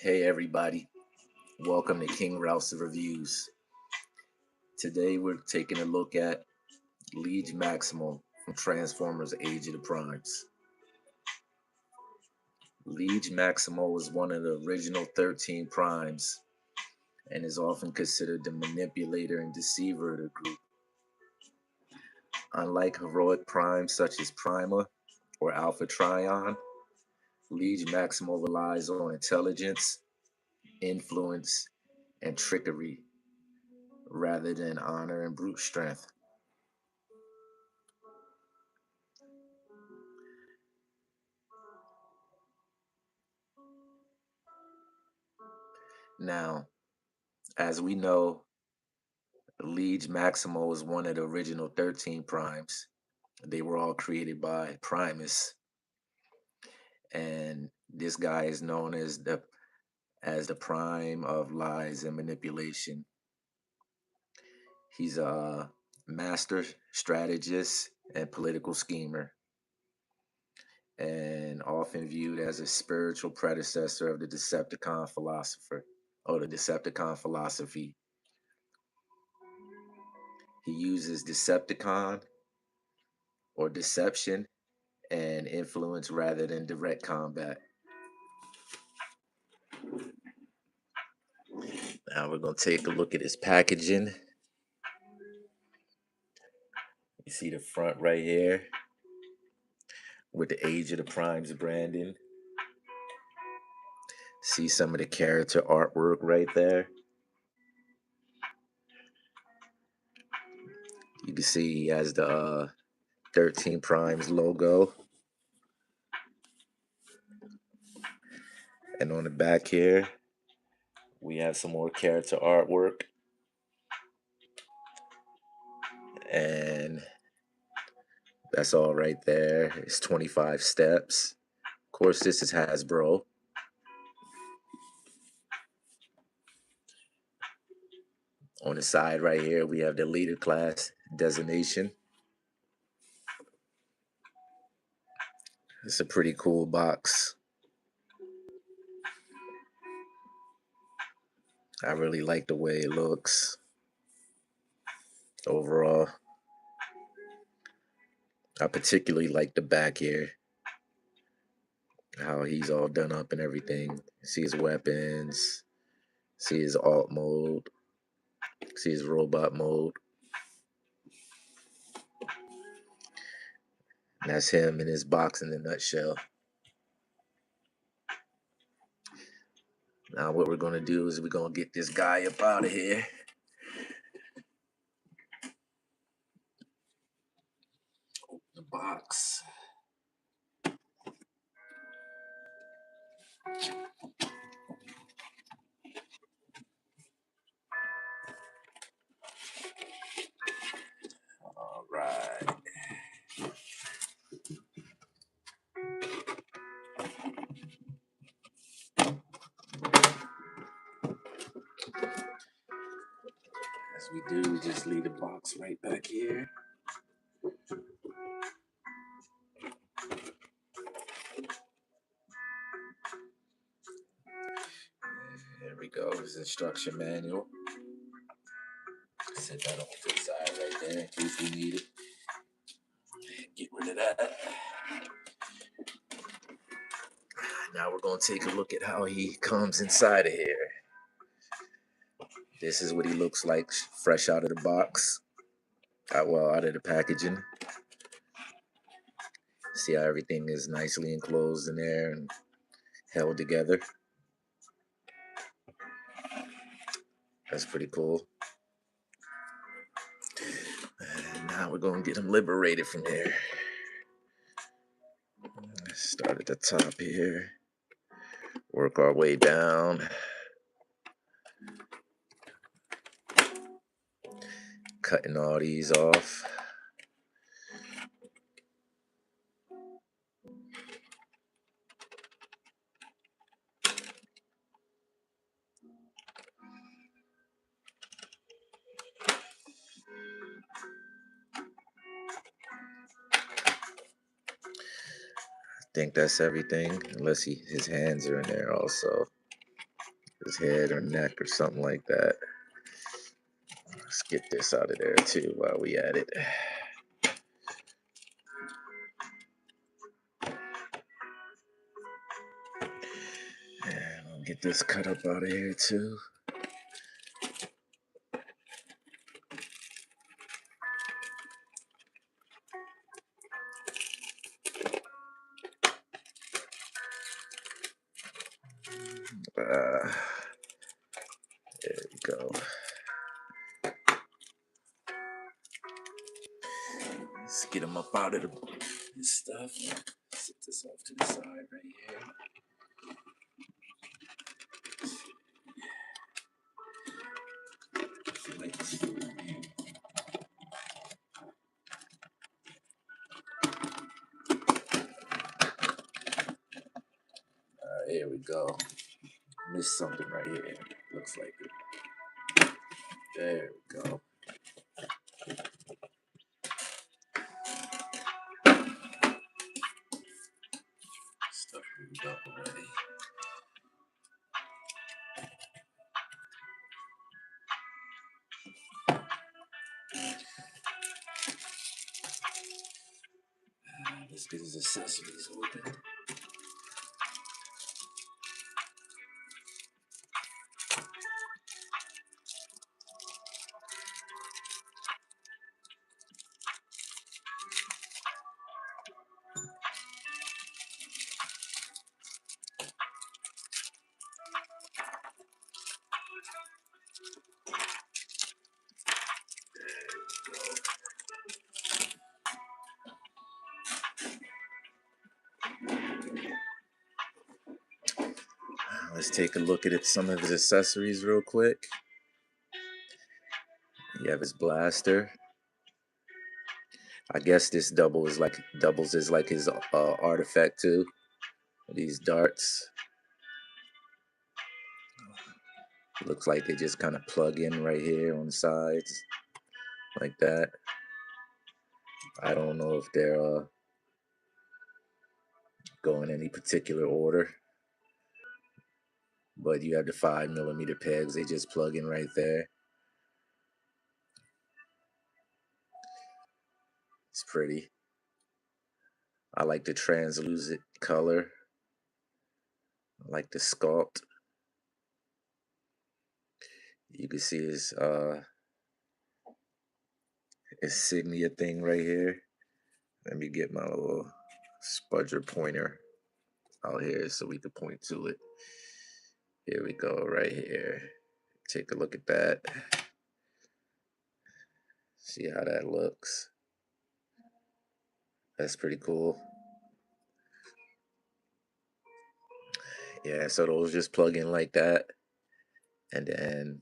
Hey everybody, welcome to King Rouse Reviews. Today we're taking a look at Liege Maximo from Transformers Age of the Primes. Liege Maximo is one of the original 13 Primes and is often considered the manipulator and deceiver of the group. Unlike heroic primes such as Prima or Alpha Trion, Liege Maximo relies on intelligence, influence, and trickery rather than honor and brute strength. Now, as we know, Liege Maximo is one of the original 13 primes. They were all created by Primus, and this guy is known as the prime of lies and manipulation. He's a master strategist and political schemer, and often viewed as a spiritual predecessor of the Decepticon philosopher or the Decepticon philosophy. He uses Decepticon or deception and influence rather than direct combat. Now we're going to take a look at his packaging. You see the front right here with the Age of the Primes branding. See some of the character artwork right there. You can see he has the 13 Primes logo. And on the back here, we have some more character artwork. And that's all right there. It's 25 steps. Of course, this is Hasbro. On the side right here, we have the leader class designation. It's a pretty cool box. I really like the way it looks overall. I particularly like the back here, how he's all done up and everything. See his weapons, see his alt mode, see his robot mode. And that's him in his box in a nutshell. Now what we're going to do is we're going to get this guy up out of here. Open the box. All right. As we do, we just leave the box right back here. There we go, his instruction manual. Set that off to the side right there in case we need it. Get rid of that. Now we're going to take a look at how he comes inside of here. This is what he looks like fresh out of the box. Out of the packaging. See how everything is nicely enclosed in there and held together. That's pretty cool. And now we're going to get him liberated from here. Start at the top here. Work our way down. Cutting all these off. I think that's everything, unless his hands are in there also. his head or neck or something like that. Let's get this out of there too while we at it. And I'll get this cut up out of here too. There we go. Let's get him up out of this stuff. Set this off to the side right here. Here we go. Missed something right here. Looks like it. There we go. Stuff moved up already. Let's get his accessories open. Let's take a look at some of his accessories real quick. You have his blaster. I guess this doubles as like his artifact too. These darts. Looks like they just kind of plug in right here on the sides, like that. I don't know if they're go in any particular order, but you have the 5mm pegs. They just plug in right there. It's pretty. I like the translucent color. I like the sculpt. You can see his insignia thing right here. Let me get my little spudger pointer out here so we can point to it. Here we go, right here. Take a look at that. See how that looks. That's pretty cool. Yeah, so those just plug in like that. And then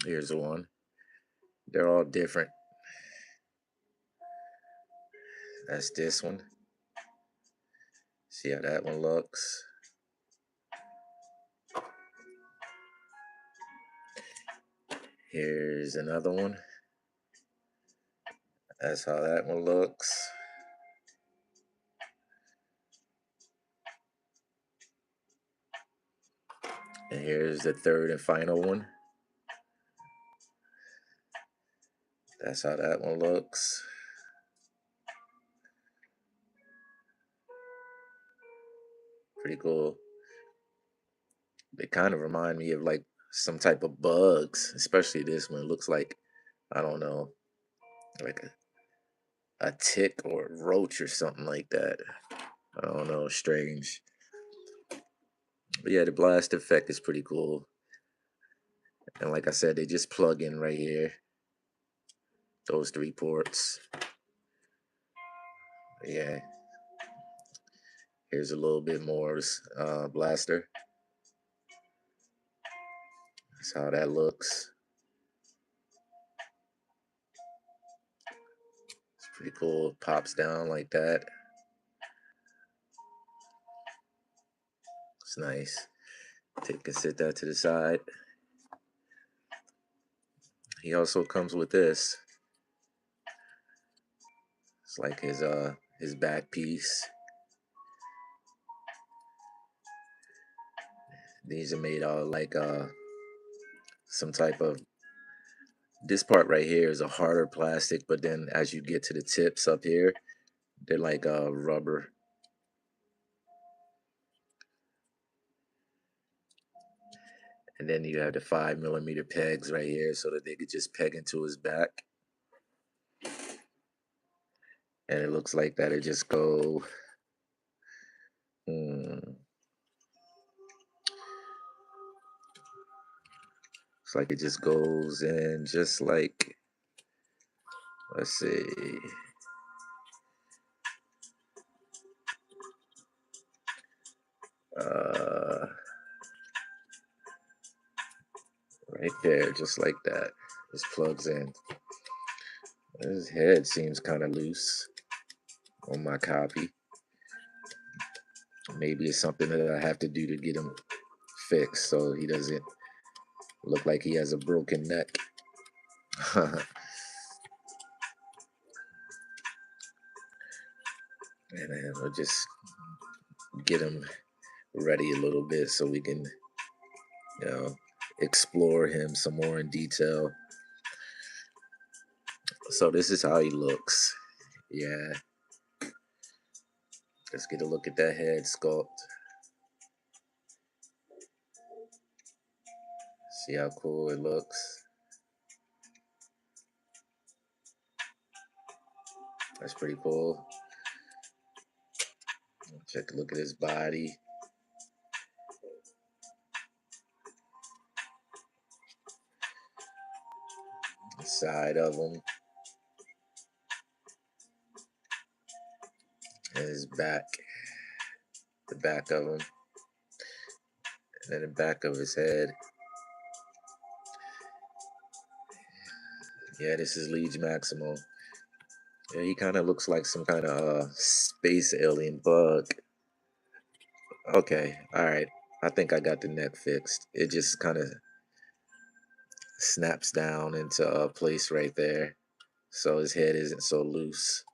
here's one. They're all different. That's this one. See how that one looks. Here's another one. That's how that one looks. And here's the third and final one. That's how that one looks. Pretty cool. They kind of remind me of like some type of bugs, especially this one. It looks like, I don't know, like a tick or a roach or something like that. I don't know, strange. But yeah, the blast effect is pretty cool. And like I said, they just plug in right here. Those 3 ports. Yeah. Here's a little bit more blaster. That's how that looks. It's pretty cool. It pops down like that. It's nice. Take and sit that to the side. He also comes with this. It's like his back piece. These are made out of like some type of, this part right here is a harder plastic, but then as you get to the tips up here, they're like rubber. And then you have the 5mm pegs right here so that they could just peg into his back. And it looks like that it just go, it's like it just goes in just like, let's see. Uh, right there, just like that. This plugs in. His head seems kind of loose on my copy. Maybe it's something that I have to do to get him fixed so he doesn't look like he has a broken neck. And then we'll just get him ready a little bit so we can, you know, explore him some more in detail. So this is how he looks. Yeah. Let's get a look at that head sculpt. See how cool it looks. That's pretty cool. Check a look at his body. The side of him. And his back. The back of him. And then the back of his head. Yeah, this is Liege Maximo. Yeah, he kind of looks like some kind of space alien bug. Okay, all right. I think I got the neck fixed. It just kind of snaps down into a place right there, so his head isn't so loose.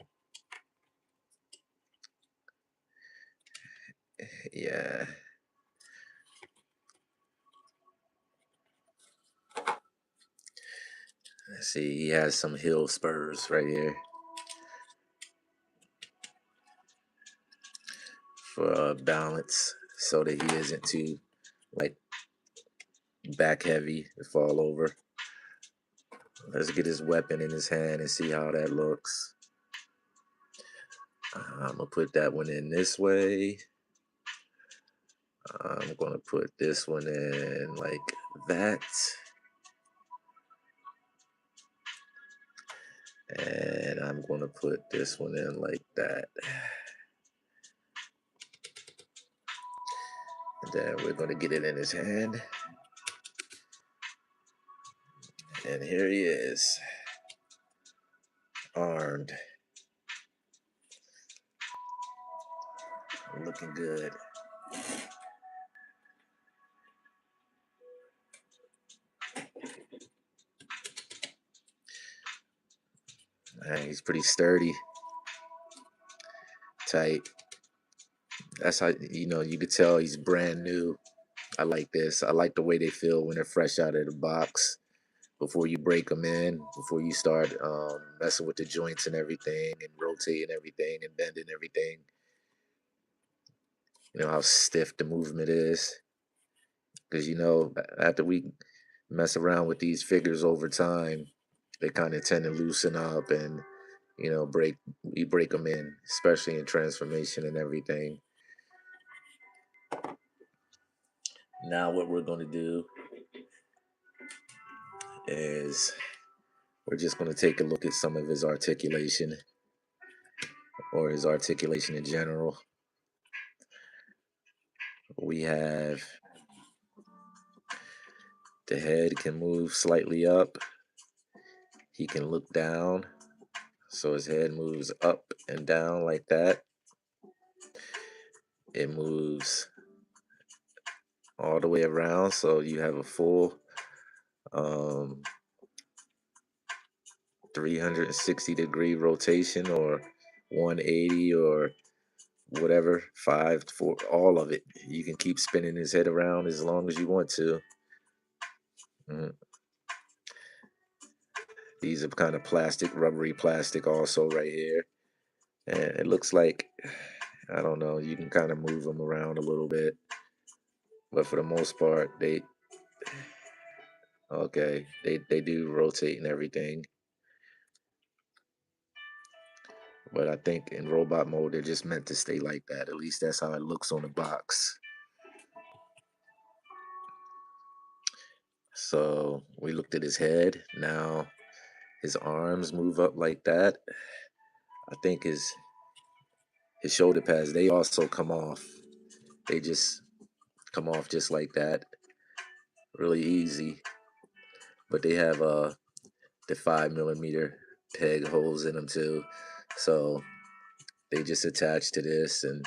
Yeah. Let's see, he has some heel spurs right here for balance, so that he isn't too like back heavy to fall over. Let's get his weapon in his hand and see how that looks. I'm gonna put that one in this way. I'm gonna put this one in like that. And I'm gonna put this one in like that. And then we're gonna get it in his hand. And here he is, armed. Looking good. He's pretty sturdy, tight. That's how, you could tell he's brand new. I like this. I like the way they feel when they're fresh out of the box. Before you break them in, before you start messing with the joints and everything, and rotating everything and bending everything. You know how stiff the movement is. Because after we mess around with these figures over time, they kind of tend to loosen up and we break them in, especially in transformation and everything. Now what we're going to do is we're just going to take a look at some of his articulation, or his articulation in general. We have the head can move slightly up. He can look down, so his head moves up and down like that. It moves all the way around, so you have a full 360-degree rotation, or 180, or whatever, 5, 4, all of it. You can keep spinning his head around as long as you want to. Mm. These are kind of plastic, rubbery plastic also right here. And it looks like, I don't know, you can kind of move them around a little bit. But for the most part, they do rotate and everything. But I think in robot mode, they're just meant to stay like that. At least that's how it looks on the box. So we looked at his head. Now his arms move up like that. I think his shoulder pads, they also come off. They just come off just like that. Really easy. But they have the 5mm peg holes in them too. So they just attach to this, and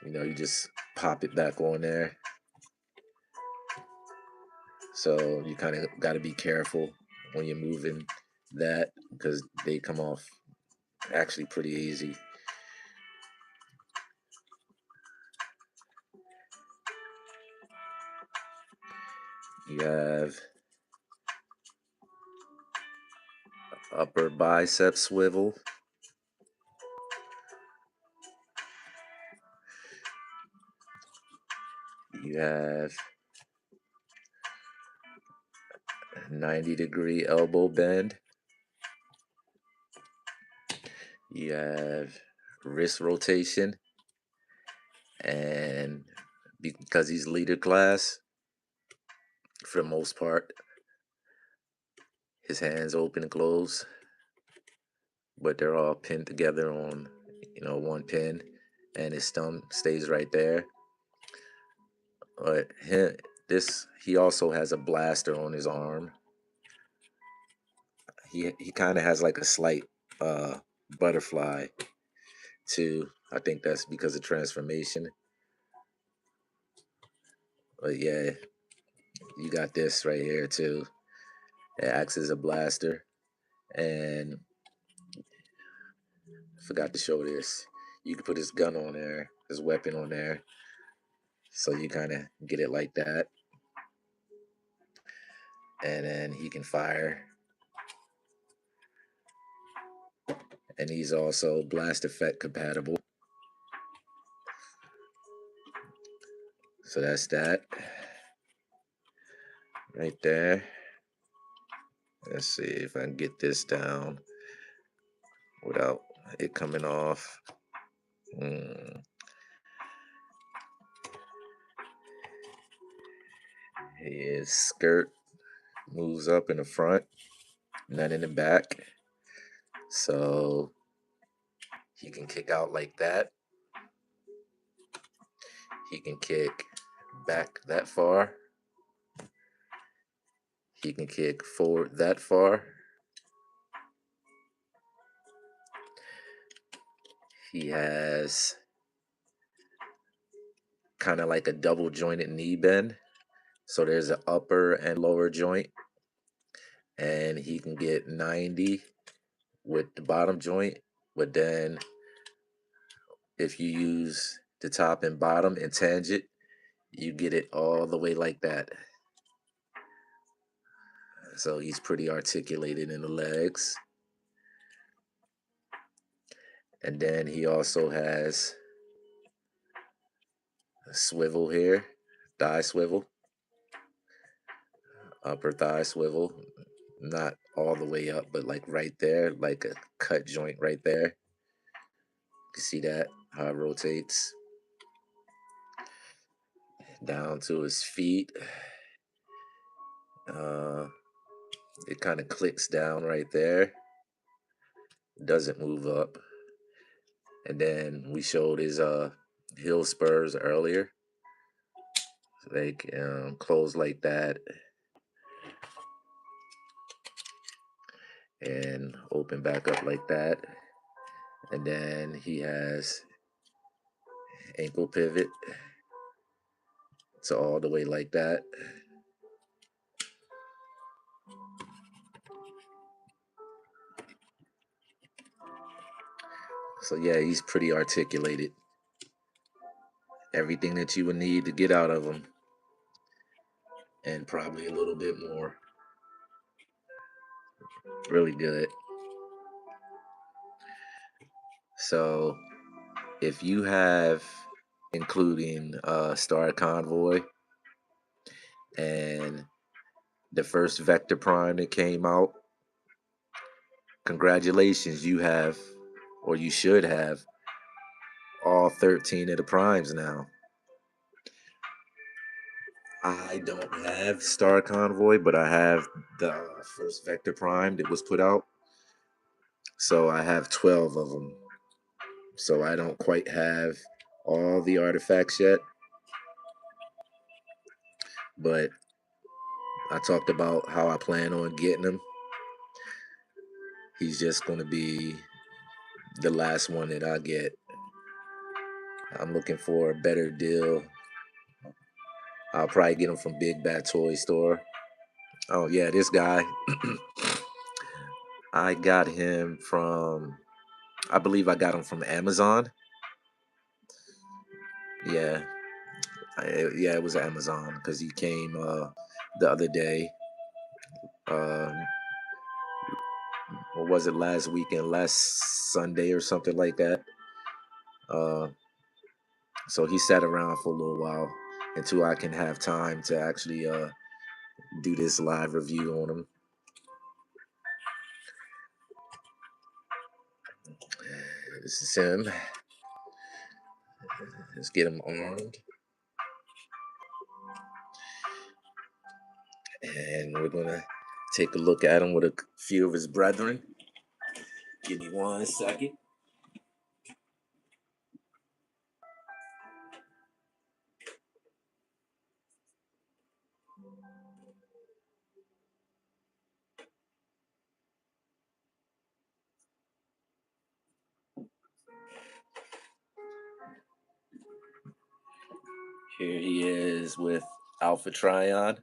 you just pop it back on there. So you kind of got to be careful when you're moving that, because they come off actually pretty easy. You have upper bicep swivel. You have 90-degree elbow bend. You have wrist rotation. And because he's leader class, for the most part, his hands open and close, but they're all pinned together on, one pin, and his thumb stays right there. But he also has a blaster on his arm. He kind of has like a slight butterfly too. I think that's because of transformation. But yeah, you got this right here too. It acts as a blaster, and forgot to show this. You can put his gun on there, his weapon on there, so you kind of get it like that, and then he can fire. And he's also blast effect compatible. So that's that right there. Let's see if I can get this down without it coming off. His skirt moves up in the front, none in the back. So he can kick out like that. He can kick back that far. He can kick forward that far. He has kind of like a double jointed knee bend. So there's an upper and lower joint. And he can get 90 with the bottom joint. But then if you use the top and bottom and tangent, you get it all the way like that. So he's pretty articulated in the legs. And then he also has a swivel here, thigh swivel, upper thigh swivel, not all the way up, but like right there, like a cut joint right there. You can see that, how it rotates down to his feet. It kind of clicks down right there. Doesn't move up. And then we showed his heel spurs earlier. They close like that and open back up like that. And then he has ankle pivot, so all the way like that. So yeah, he's pretty articulated. Everything that you would need to get out of him, and probably a little bit more. Really good. So if you have, including Star Convoy and the first Vector Prime that came out, congratulations, you have, or you should have, all 13 of the primes now. I don't have Star Convoy, but I have the first Vector Prime that was put out. So I have 12 of them. So I don't quite have all the artifacts yet. But I talked about how I plan on getting him. He's just going to be the last one that I get. I'm looking for a better deal. I'll probably get him from Big Bad Toy Store. Oh yeah, this guy. I got him from, I believe I got him from Amazon. Yeah, yeah, it was Amazon because he came the other day. Um, what was it, last weekend, last Sunday or something like that? Uh, so he sat around for a little while until I can have time to actually do this live review on him. This is him. Let's get him armed. And we're gonna take a look at him with a few of his brethren. Give me 1 second. Here he is with Alpha Trion.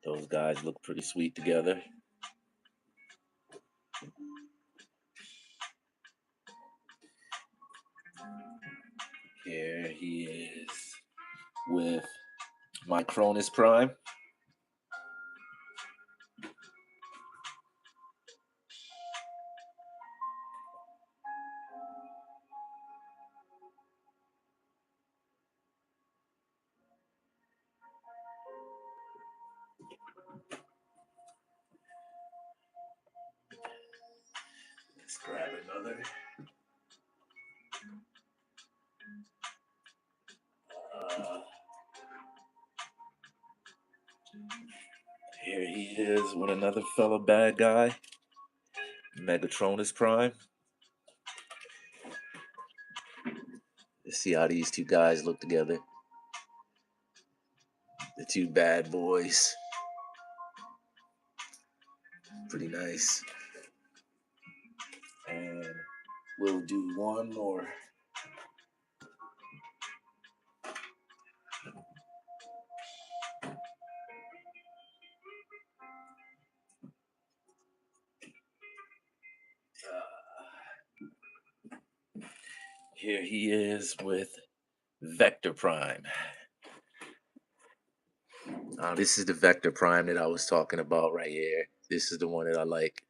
Those guys look pretty sweet together. Here he is with my Cronus Prime. Let's grab another. Here he is with another fellow bad guy, Megatronus Prime. Let's see how these two guys look together. The two bad boys. Pretty nice. And we'll do one more. Here he is with Vector Prime. This is the Vector Prime that I was talking about right here. This is the one that I like.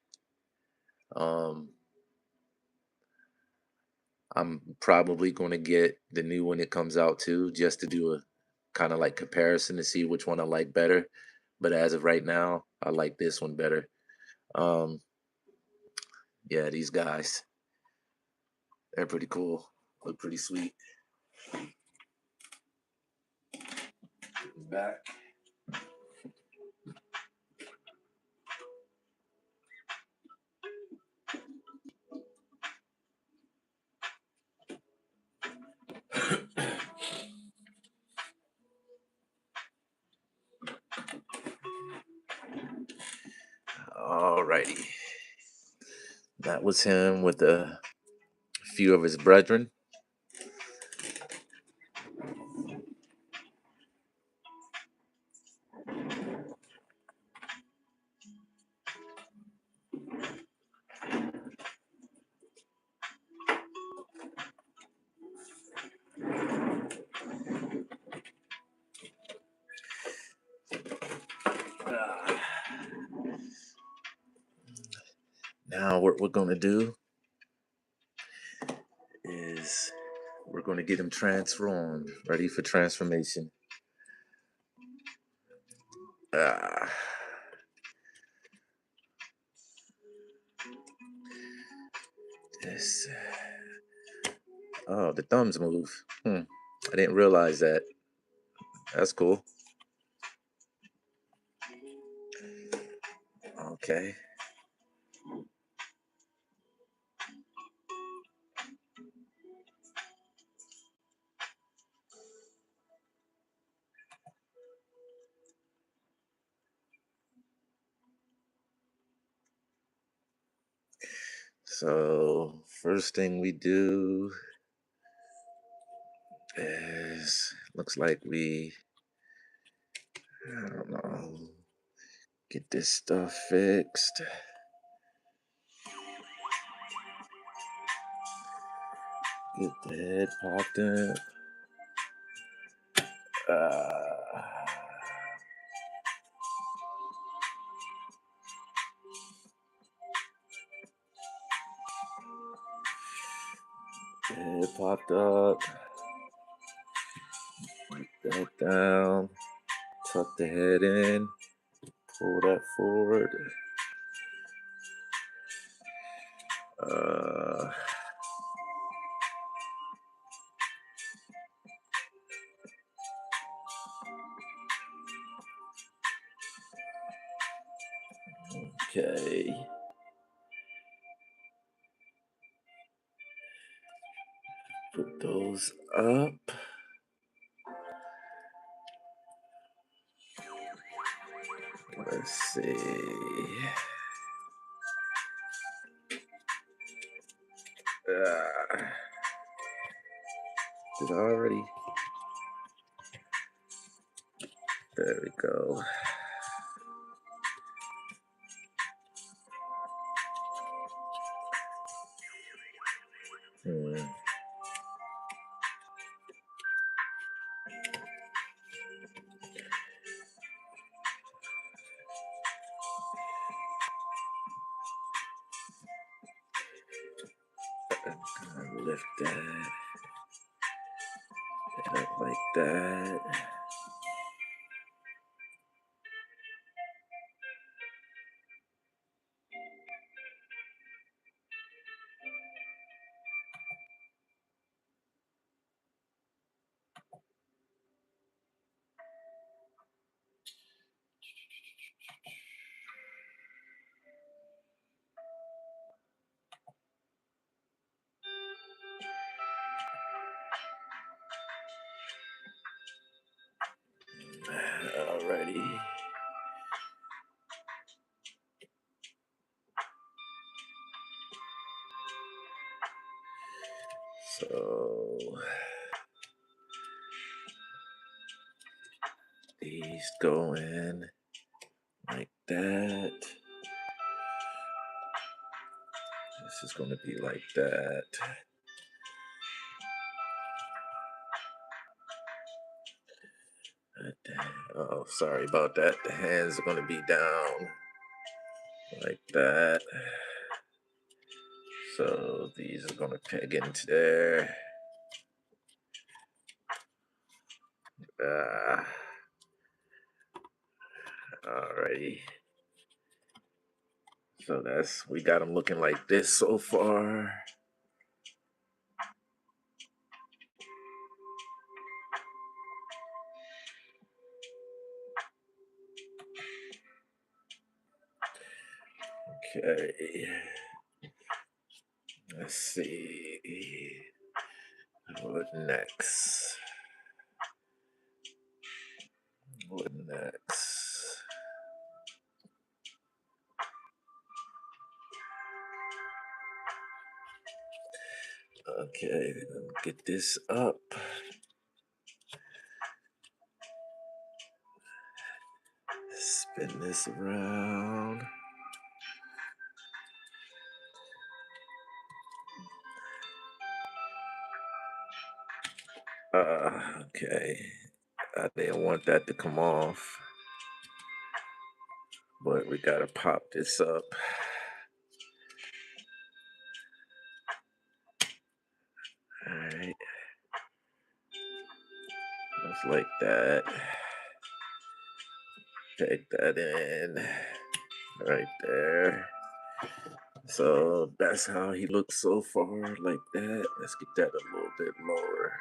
I'm probably going to get the new one that comes out too, just to do a kind of like comparison to see which one I like better. But as of right now, I like this one better. Um, yeah, these guys, they're pretty cool. Look pretty sweet. Back. Alrighty. That was him with a few of his brethren. Now what we're going to do is we're going to get him transformed, ready for transformation. This. Oh, the thumbs move. I didn't realize that. That's cool. Okay. So first thing we do is looks like I don't know, get this stuff fixed. Get the head popped in. Head popped up. Wipe that down. Tuck the head in. Pull that forward. Okay. Put those up. Let's see. Did I already? There we go. Lift that up like that. Alrighty. So these go in like that. This is going to be like that. Oh, sorry about that. The hands are going to be down like that. So these are going to peg into there. Alrighty. So we got them looking like this so far. Okay. Let's see. What next? What next? Okay, get this up. Spin this around. Okay. I didn't want that to come off, but we gotta pop this up. All right. Just like that. Take that in right there. So that's how he looks so far, like that. Let's get that a little bit lower.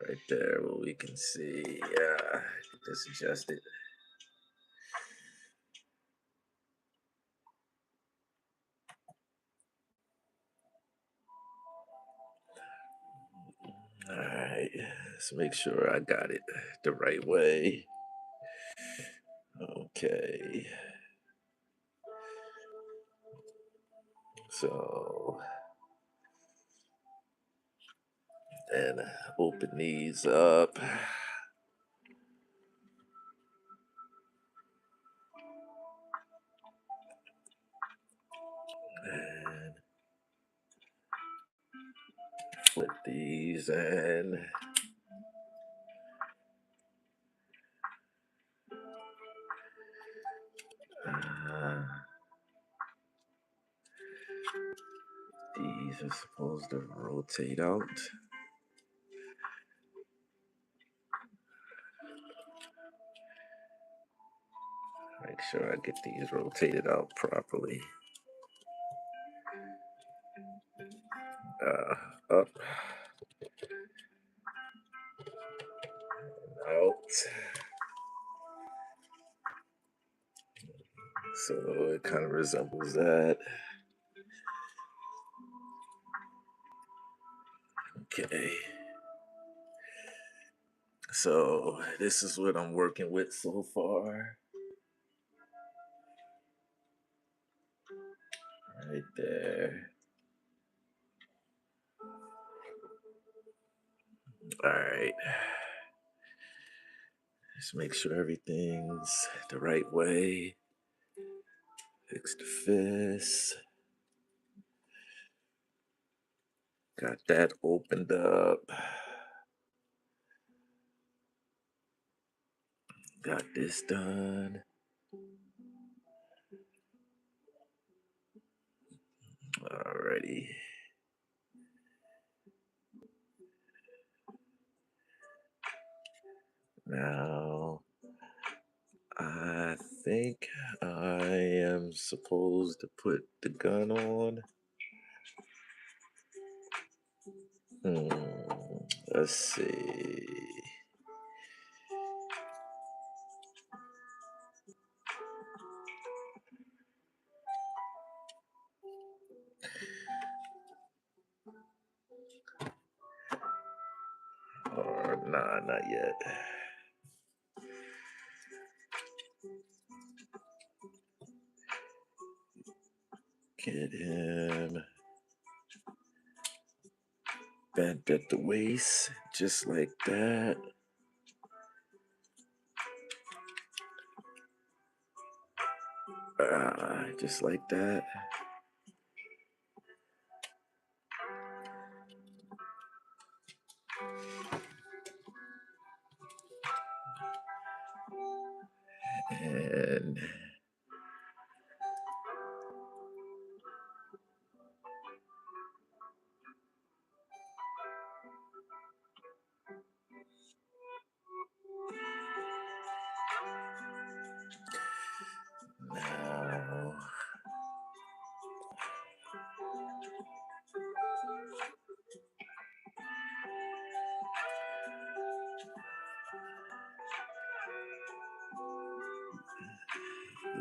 Right there, where we can see. Yeah, get this adjusted. All right, let's make sure I got it the right way. Okay. So then open these up. And flip these in. These are supposed to rotate out. Make sure I get these rotated out properly. Up, out. So it kind of resembles that. Okay. So this is what I'm working with so far. Right there. All right. Just make sure everything's the right way. Fix the fist. Got that opened up. Got this done. Alrighty. Now, I think I am supposed to put the gun on. Let's see. Or nah, not yet. Get him bent at the waist, just like that. Just like that. And now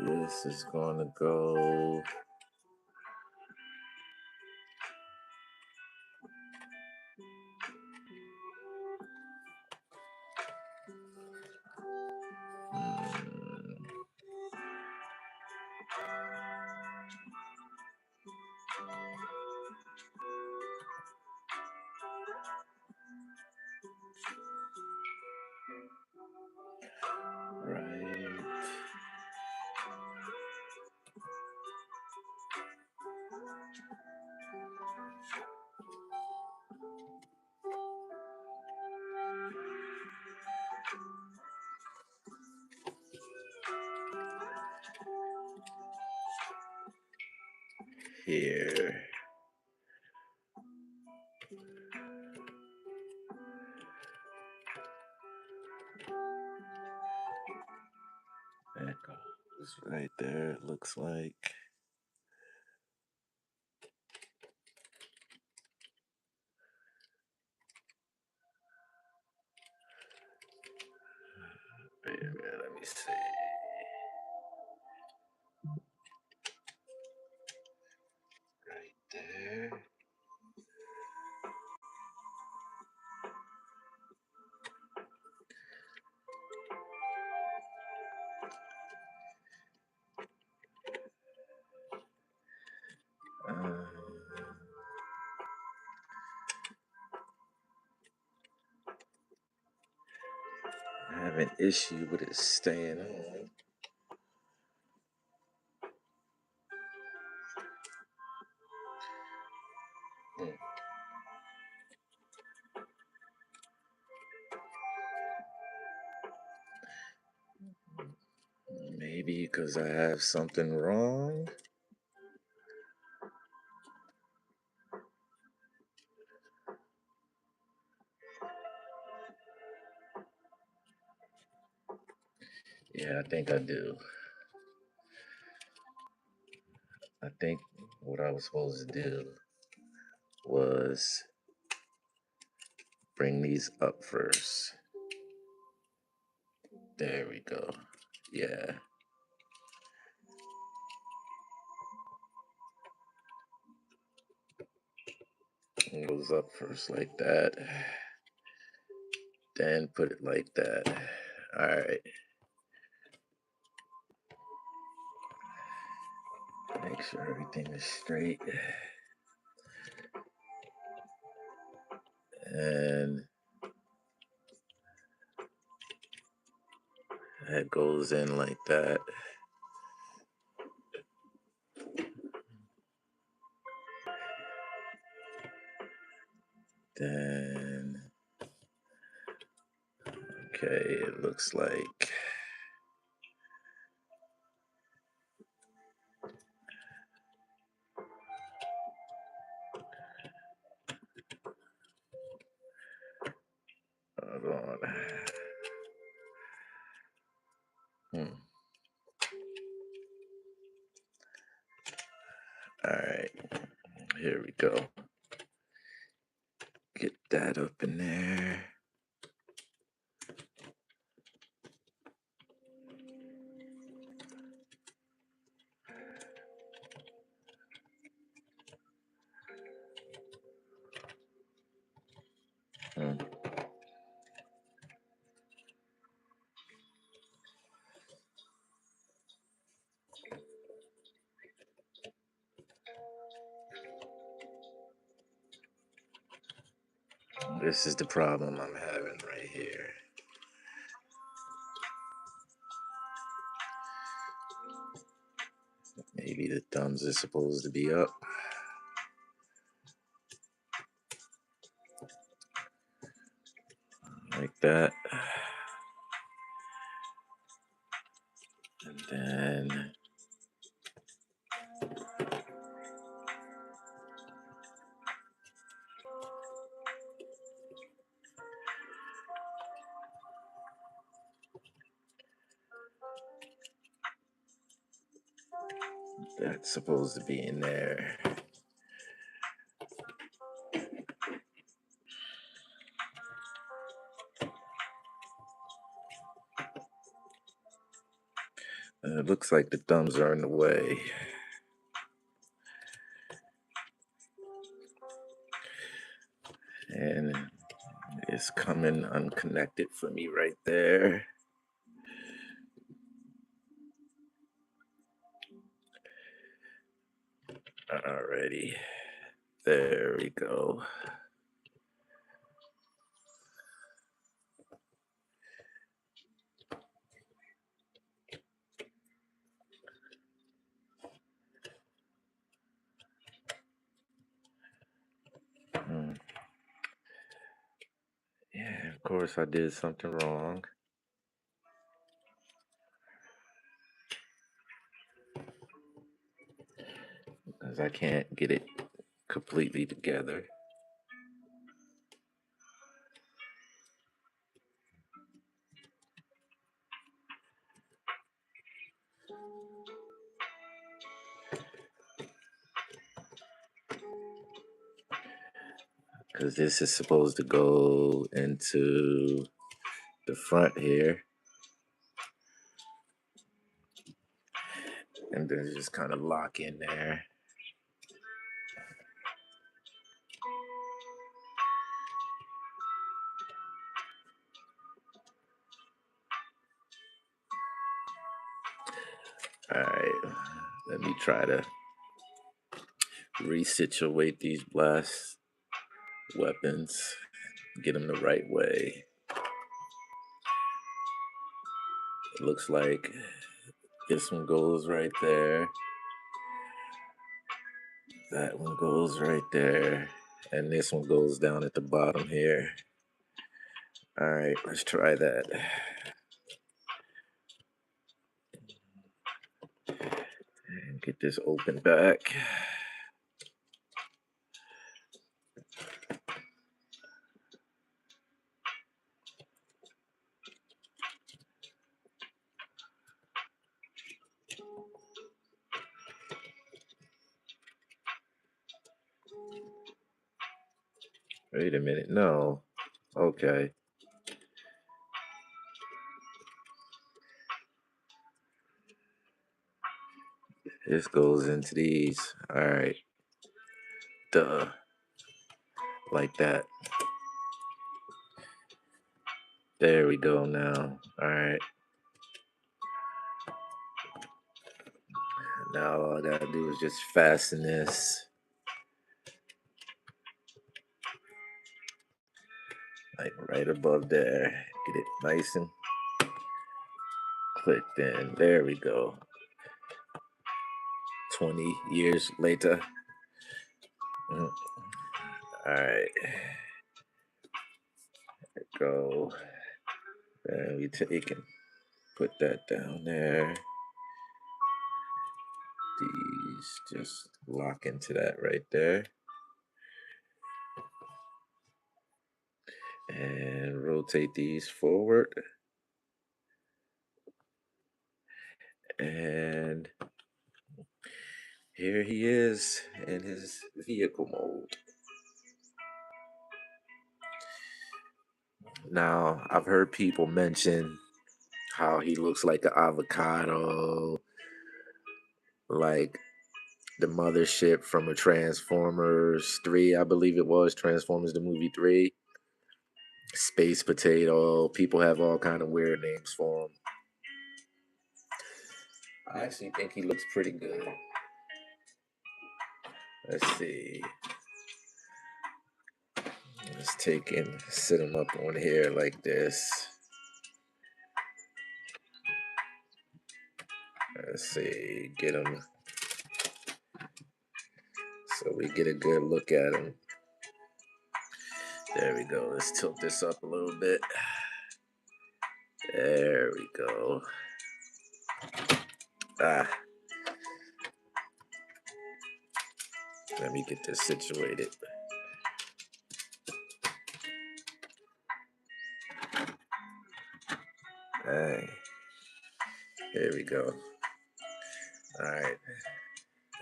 this is gonna go here. That goes right there, it looks like. Wait a minute, let me see. Right there. I have an issue with it staying on. Maybe because I have something wrong. Yeah, I think I do. I think what I was supposed to do was bring these up first. There we go. Yeah. It goes up first like that. Then put it like that. All right. Make sure everything is straight. And that goes in like that. Then, okay, it looks like hold on. All right, here we go. Get that up in there. This is the problem I'm having right here. Maybe the thumbs are supposed to be up. Like that. And then that's supposed to be in there. It looks like the thumbs are in the way. And it's coming unconnected for me right there. Alrighty. There we go. Yeah, of course I did something wrong. because I can't get it completely together. Because this is supposed to go into the front here. And then just kind of lock in there. All right, let me try to resituate these blast weapons, get them the right way. It looks like this one goes right there. That one goes right there. And this one goes down at the bottom here. All right, let's try that. And get this open back. Wait a minute, no. Okay. This goes into these. All right. Duh. Like that. There we go now. All right. Now all I gotta do is just fasten this. Like right above there. Get it nice and clicked in. There we go. 20 years later. All right. Go. Then we take and put that down there. These just lock into that right there. And rotate these forward. And here he is in his vehicle mode. Now, I've heard people mention how he looks like an avocado, like the mothership from a Transformers 3, I believe it was, Transformers the movie 3. Space Potato. People have all kind of weird names for him. I actually think he looks pretty good. Let's see. Let's take and sit him up on here like this. Let's see. Get him so we get a good look at him. There we go. Let's tilt this up a little bit. There we go. Ah. Let me get this situated. Hey. Here we go. All right.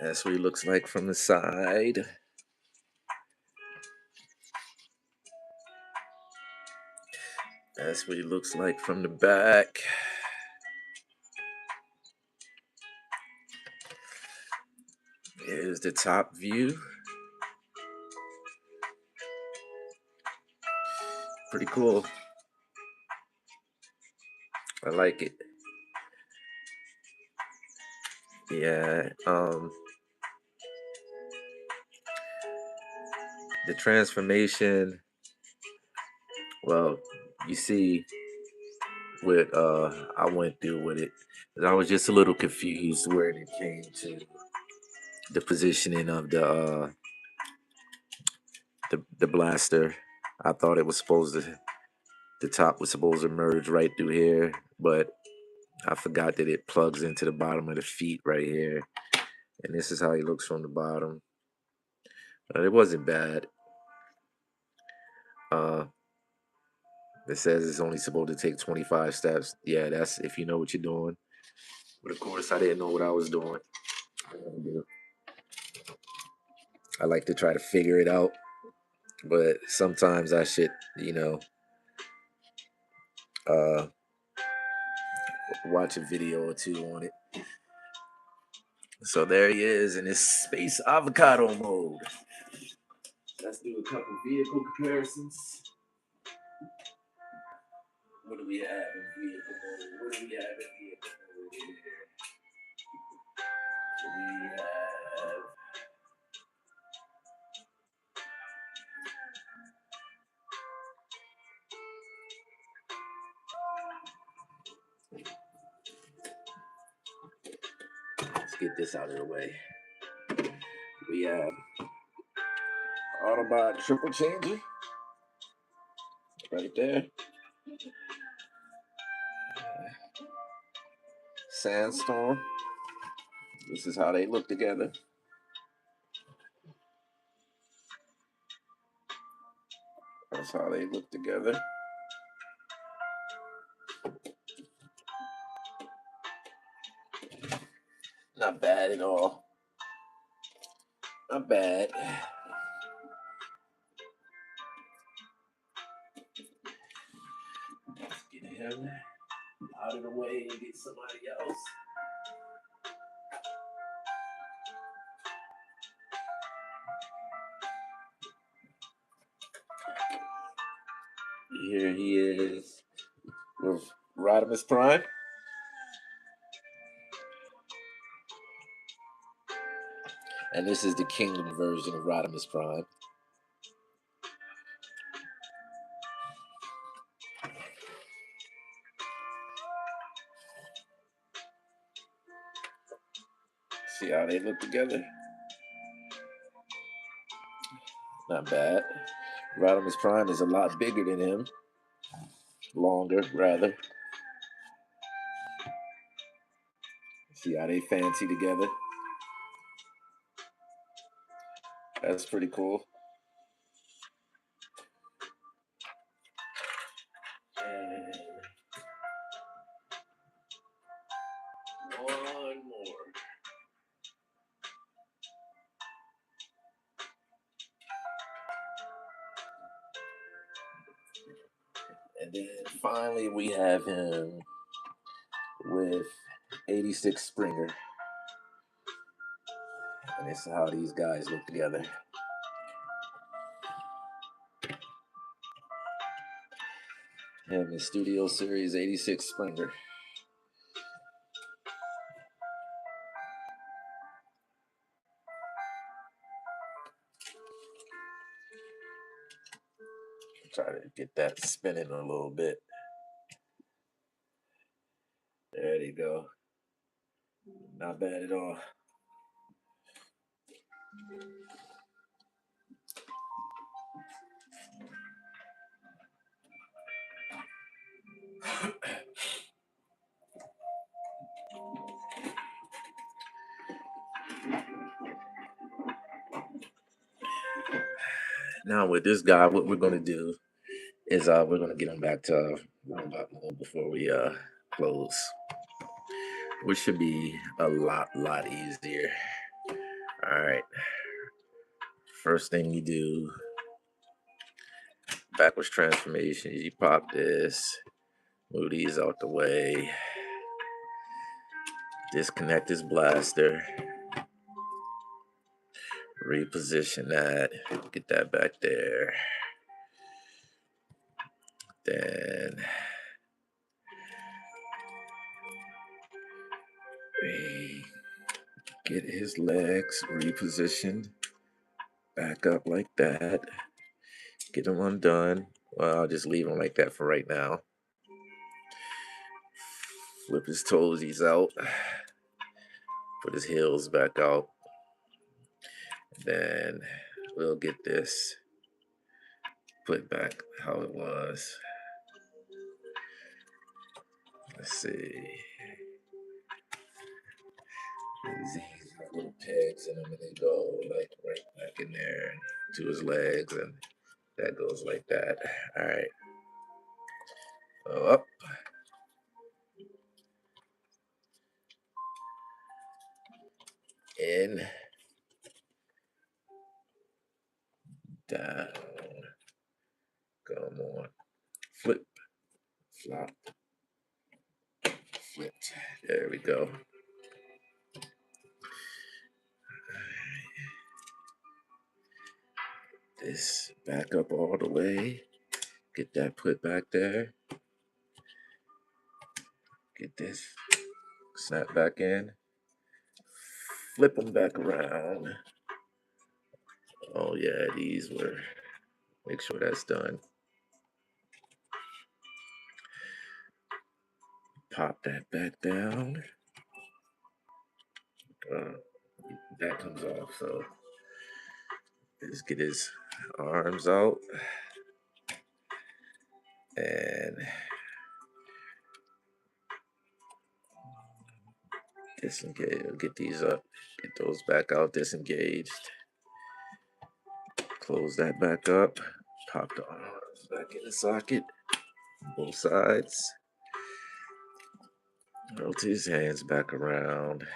That's what he looks like from the side. That's what he looks like from the back. Here's the top view. Pretty cool. I like it. Yeah. The transformation. Well, you see what I went through with it. I was just a little confused where it came to the positioning of the blaster. I thought it was supposed to, the top was supposed to merge right through here, but I forgot that it plugs into the bottom of the feet right here. And this is how he looks from the bottom. It wasn't bad. It says it's only supposed to take 25 steps. Yeah, that's if you know what you're doing. But of course, I didn't know what I was doing. I like to try to figure it out, but sometimes I should, uh, watch a video or two on it. So there he is in his space avocado mode. Let's do a couple vehicle comparisons. What do we have in vehicle mode? What do we have in vehicle mode here? We have let's get this out of the way. We have Autobot triple changer right there. Sandstorm. This is how they look together. That's how they look together. Not bad at all. Not bad. Let's get him out of the way and get somebody else. Here he is with Rodimus Prime. And this is the Kingdom version of Rodimus Prime. See how they look together? Not bad. Rodimus Prime is a lot bigger than him. Longer, rather. See how they fancy together? That's pretty cool. And one more. And then finally we have him with 86 Springer. And this is how these guys look together. Him in Studio Series 86 Springer. Try to get that spinning a little bit. There you go. Not bad at all. Now with this guy, what we're gonna do is we're gonna get him back to robot mode before we close, which should be a lot easier. All right. First thing you do, backwards transformation. You pop this, move these out the way, disconnect this blaster, reposition that, get that back there. Then get his legs repositioned back up like that. Get him undone. Well, I'll just leave him like that for right now. Flip his toesies out. Put his heels back out. Then we'll get this put back how it was. Let's see. little pegs in them, and they go like right back in there to his legs, and that goes like that. All right. So up, in, down, come on, flip, flop, flipped. There we go. This back up all the way. Get that put back there. Get this snap back in. Flip them back around. Oh yeah, these were. Make sure that's done. Pop that back down. That comes off, so just get his arms out and disengage. Get these up. Get those back out, disengaged. Close that back up. Pop the arms back in the socket. Both sides. Rotate his hands back around.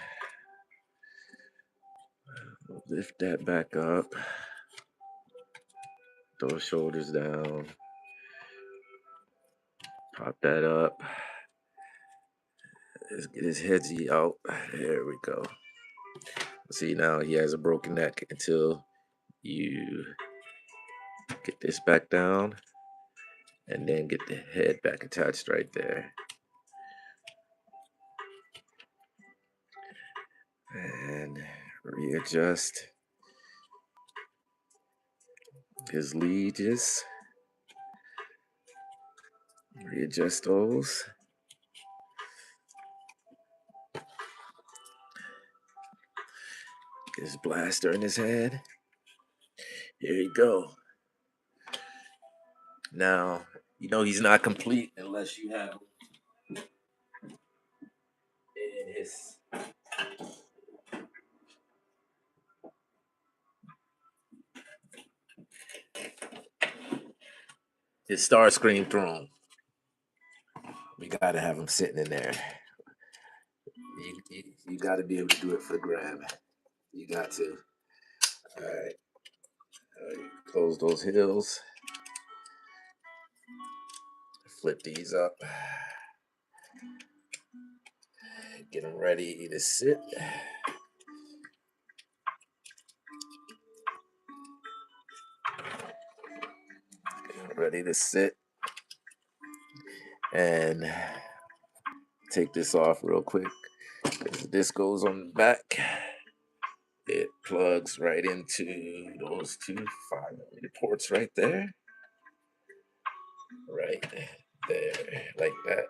Lift that back up. Throw shoulders down. Pop that up. Let's get his headsy out. There we go. See, now he has a broken neck until you get this back down and then get the head back attached right there. And readjust his lieges. Readjust those. Get his blaster in his head. Here you go. Now, you know he's not complete unless you have in his Starscream throne. We gotta have him sitting in there. You gotta be able to do it for the gram. You got to. All right. Close those hills. Flip these up. Get them ready to sit. Ready to sit. And take this off real quick. This goes on the back. It plugs right into those two 5mm ports right there. Right there, like that.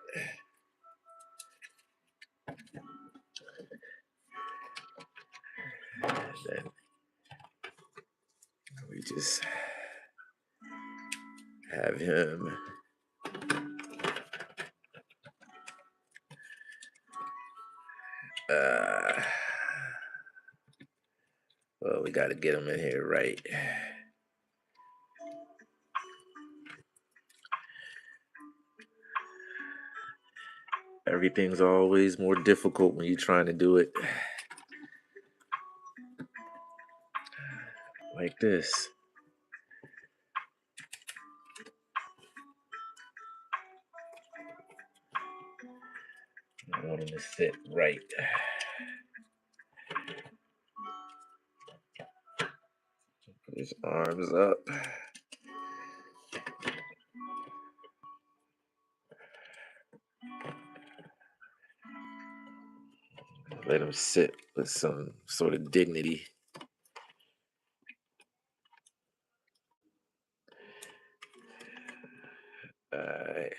And then we just have him well, we got to get him in here right. Everything's always more difficult when you're trying to do it like this. I want him to sit right. Put his arms up. Let him sit with some sort of dignity. All right.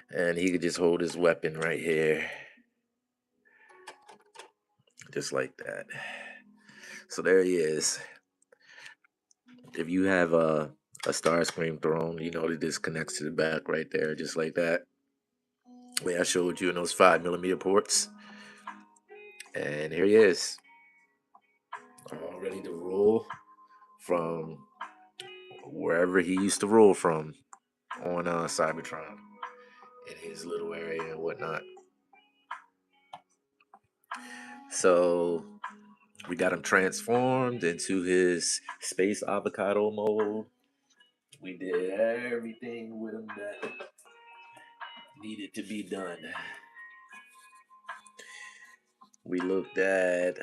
And he could just hold his weapon right here. Just like that. So there he is. If you have a Starscream throne, you know that this connects to the back right there, just like that. where I showed you in those 5mm ports. And here he is, all ready to roll from wherever he used to roll from on Cybertron in his little area and whatnot. So we got him transformed into his space avocado mode. We did everything with him that needed to be done. We looked at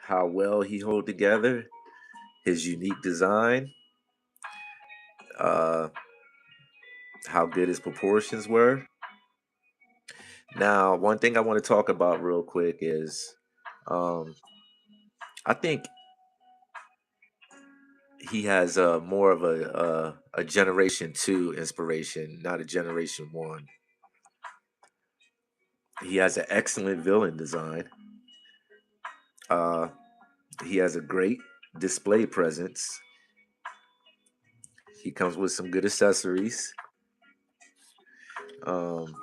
how well he held together, his unique design, uh, how good his proportions were. Now, one thing I want to talk about real quick is um, I think he has more of a generation two inspiration, not a generation one. He has an excellent villain design. Uh, he has a great display presence. He comes with some good accessories. Um,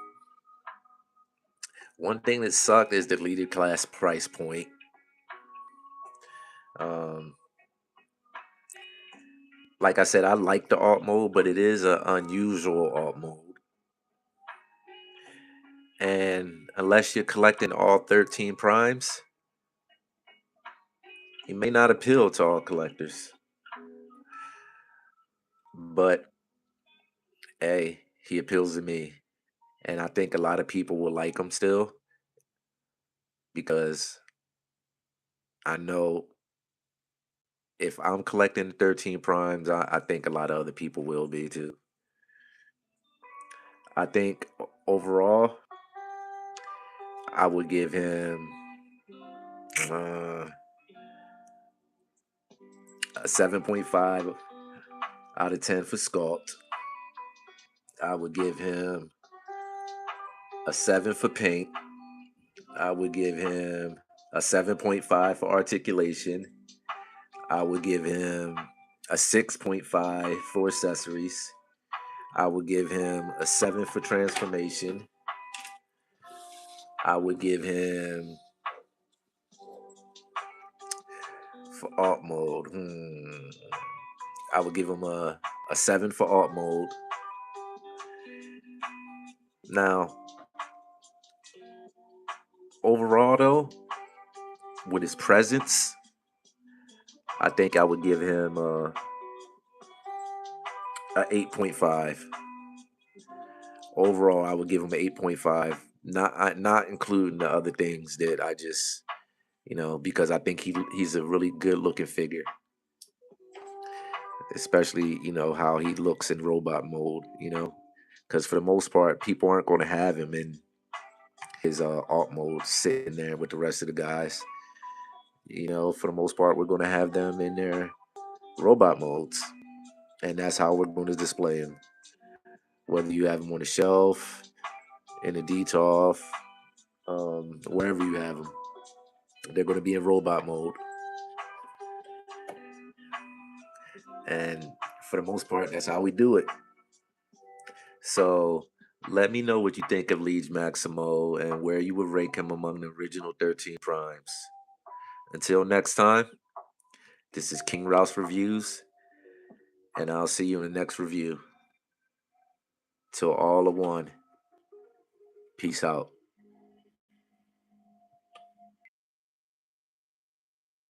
One thing that sucked is the leader class price point. Um, like I said, I like the alt mode, but it is an unusual alt mode. And unless you're collecting all 13 primes, he may not appeal to all collectors. But hey, he appeals to me. And I think a lot of people will like him still because I know if I'm collecting 13 primes, I think a lot of other people will be too. I think overall, I would give him uh, a 7.5 out of 10 for sculpt. I would give him a 7 for paint. I would give him a 7.5 for articulation. I would give him a 6.5 for accessories. I would give him a 7 for transformation. I would give him for alt mode. I would give him a 7 for alt mode. Now, overall though, with his presence, I think I would give him a 8.5. Overall, I would give him an 8.5. Not including the other things that I just, because I think he's a really good looking figure, especially how he looks in robot mode. Because for the most part, people aren't going to have him in his alt mode sitting there with the rest of the guys. For the most part, we're going to have them in their robot modes, and that's how we're going to display them. Whether you have them on the shelf, in a DTOF, wherever you have them, they're going to be in robot mode. And for the most part, that's how we do it. So let me know what you think of Liege Maximo and where you would rank him among the original 13 primes. Until next time, this is King Rouse Reviews, and I'll see you in the next review. Till all of one. Peace out.